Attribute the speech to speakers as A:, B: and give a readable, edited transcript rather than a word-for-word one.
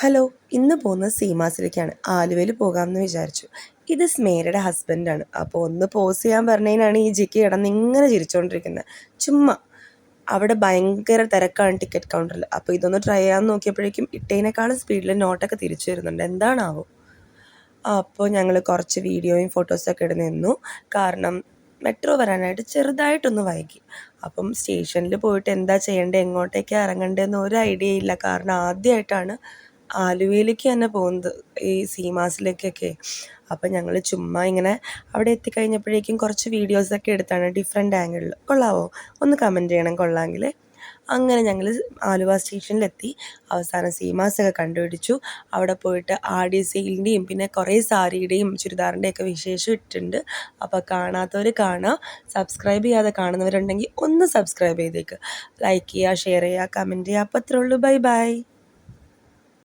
A: Hello, ഇന്ന് പോകുന്നത് സീമാസിലേക്കാണ്. ആലുവയിൽ പോകാമെന്ന് വിചാരിച്ചു. ഇത് സ്മേരയുടെ ഹസ്ബൻഡാണ്. അപ്പോൾ ഒന്ന് പോസ് ചെയ്യാൻ പറഞ്ഞതിനാണ് ഈ ജിക്കി കിടന്ന് ഇങ്ങനെ ചിരിച്ചുകൊണ്ടിരിക്കുന്നത്. ചുമ്മാ അവിടെ ഭയങ്കര തിരക്കാണ് ടിക്കറ്റ് കൗണ്ടറിൽ. അപ്പോൾ ഇതൊന്ന് ട്രൈ ചെയ്യാൻ നോക്കിയപ്പോഴേക്കും ഇട്ടേനേക്കാളും സ്പീഡിൽ നോട്ടൊക്കെ തിരിച്ചു വരുന്നുണ്ട്. എന്താണാവോ? അപ്പോൾ ഞങ്ങൾ കുറച്ച് വീഡിയോയും ഫോട്ടോസൊക്കെ എടുത്ത് നിന്നു. കാരണം മെട്രോ വരാനായിട്ട് ചെറുതായിട്ടൊന്ന് വൈകി. അപ്പം സ്റ്റേഷനിൽ പോയിട്ട് എന്താ ചെയ്യേണ്ടത്, എങ്ങോട്ടേക്കാണ് ഇറങ്ങേണ്ടതെന്ന് ഒരു ഐഡിയ ഇല്ല. കാരണം ആദ്യമായിട്ടാണ് ആലുവയിലേക്ക് തന്നെ പോകുന്നത്, ഈ സീമാസിലേക്കൊക്കെ. അപ്പം ഞങ്ങൾ ചുമ്മാ ഇങ്ങനെ അവിടെ എത്തിക്കഴിഞ്ഞപ്പോഴേക്കും കുറച്ച് വീഡിയോസൊക്കെ എടുത്താണ് ഡിഫറെൻറ്റ് ആംഗിളിൽ. കൊള്ളാവോ? ഒന്ന് കമൻറ്റ് ചെയ്യണം കൊള്ളാമെങ്കിൽ. അങ്ങനെ ഞങ്ങൾ ആലുവ സ്റ്റേഷനിലെത്തി. അവസാനം സീമാസൊക്കെ കണ്ടുപിടിച്ചു. അവിടെ പോയിട്ട് ആടി സെയിലിൻ്റെയും പിന്നെ കുറേ സാരിയുടെയും ചുരിദാറിൻ്റെയൊക്കെ വിശേഷം ഇട്ടിട്ടുണ്ട്. അപ്പോൾ കാണാത്തവർ കാണുക. സബ്സ്ക്രൈബ് ചെയ്യാതെ കാണുന്നവരുണ്ടെങ്കിൽ ഒന്ന് സബ്സ്ക്രൈബ് ചെയ്തേക്ക്. ലൈക്ക് ചെയ്യുക, ഷെയർ ചെയ്യുക, കമൻറ്റ് ചെയ്യുക. അപ്പോൾ അത്രേ ഉള്ളൂ. Bye bye.